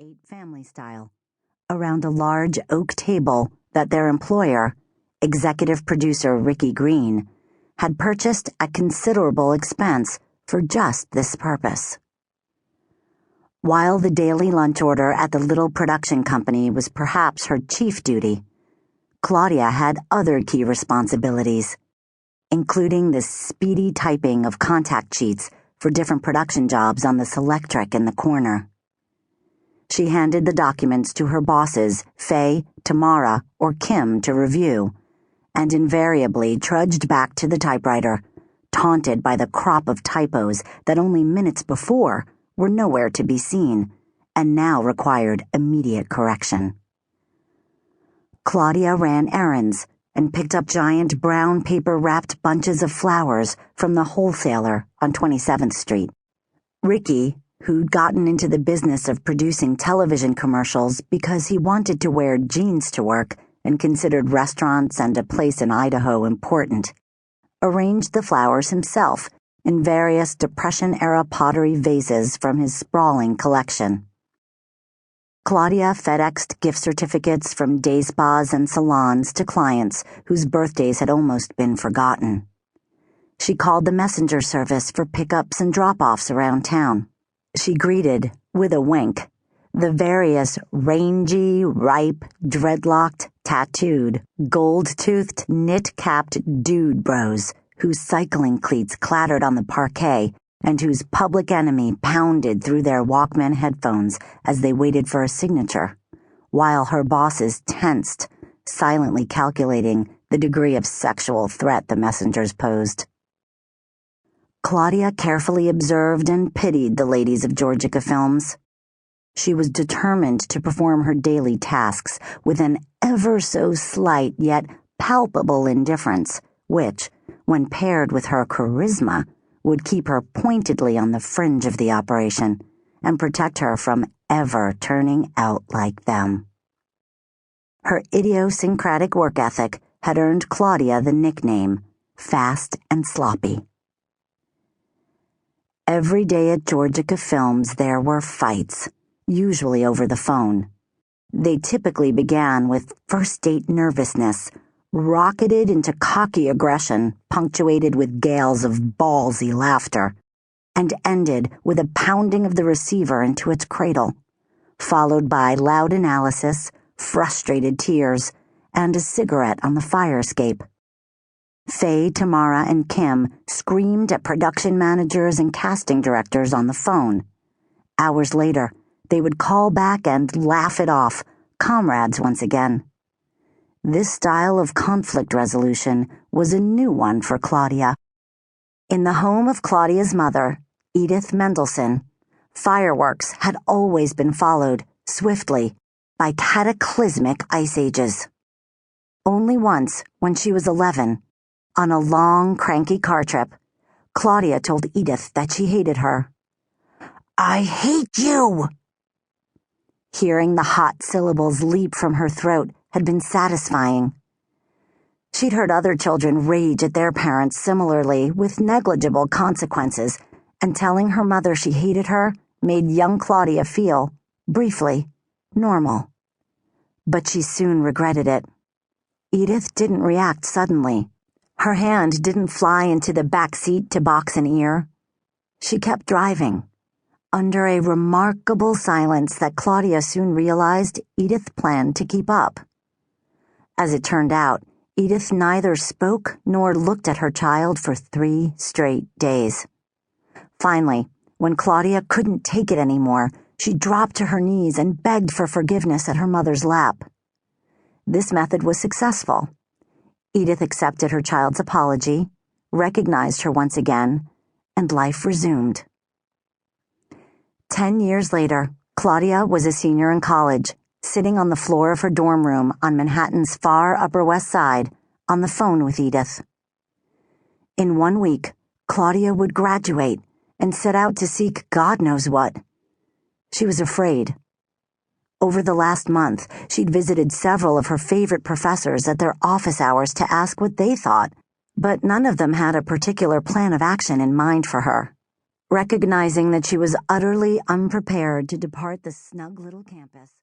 ate family style, around a large oak table that their employer, executive producer Ricky Green, had purchased at considerable expense for just this purpose. While the daily lunch order at the little production company was perhaps her chief duty, Claudia had other key responsibilities, including the speedy typing of contact sheets for different production jobs on the Selectric in the corner. She handed the documents to her bosses, Faye, Tamara, or Kim, to review, and invariably trudged back to the typewriter, taunted by the crop of typos that only minutes before were nowhere to be seen and now required immediate correction. Claudia ran errands and picked up giant brown paper-wrapped bunches of flowers from the wholesaler on 27th Street. Ricky, who'd gotten into the business of producing television commercials because he wanted to wear jeans to work and considered restaurants and a place in Idaho important, arranged the flowers himself in various Depression-era pottery vases from his sprawling collection. Claudia FedExed gift certificates from day spas and salons to clients whose birthdays had almost been forgotten. She called the messenger service for pickups and drop-offs around town. She greeted, with a wink, the various rangy, ripe, dreadlocked, tattooed, gold-toothed, knit-capped dude bros whose cycling cleats clattered on the parquet and whose public enemy pounded through their Walkman headphones as they waited for a signature, while her bosses tensed, silently calculating the degree of sexual threat the messengers posed. Claudia carefully observed and pitied the ladies of Georgica Films. She was determined to perform her daily tasks with an ever-so-slight yet palpable indifference, which, when paired with her charisma, would keep her pointedly on the fringe of the operation and protect her from ever turning out like them. Her idiosyncratic work ethic had earned Claudia the nickname Fast and Sloppy. Every day at Georgica Films there were fights, usually over the phone. They typically began with first-date nervousness, rocketed into cocky aggression, punctuated with gales of ballsy laughter, and ended with a pounding of the receiver into its cradle, followed by loud analysis, frustrated tears, and a cigarette on the fire escape. Faye, Tamara, and Kim screamed at production managers and casting directors on the phone. Hours later, they would call back and laugh it off, comrades once again. This style of conflict resolution was a new one for Claudia. In the home of Claudia's mother, Edith Mendelsohn, fireworks had always been followed, swiftly, by cataclysmic ice ages. Only once, when she was 11, on a long, cranky car trip, Claudia told Edith that she hated her. "I hate you!" Hearing the hot syllables leap from her throat had been satisfying. She'd heard other children rage at their parents similarly, with negligible consequences, and telling her mother she hated her made young Claudia feel, briefly, normal. But she soon regretted it. Edith didn't react suddenly. Her hand didn't fly into the back seat to box an ear. She kept driving, under a remarkable silence that Claudia soon realized Edith planned to keep up. As it turned out, Edith neither spoke nor looked at her child for 3 straight days. Finally, when Claudia couldn't take it anymore, she dropped to her knees and begged for forgiveness at her mother's lap. This method was successful. Edith accepted her child's apology, recognized her once again, and life resumed. 10 years later, Claudia was a senior in college, sitting on the floor of her dorm room on Manhattan's far Upper West Side, on the phone with Edith. In 1 week, Claudia would graduate and set out to seek God knows what. She was afraid. Over the last month, she'd visited several of her favorite professors at their office hours to ask what they thought, but none of them had a particular plan of action in mind for her. recognizing that she was utterly unprepared to depart the snug little campus.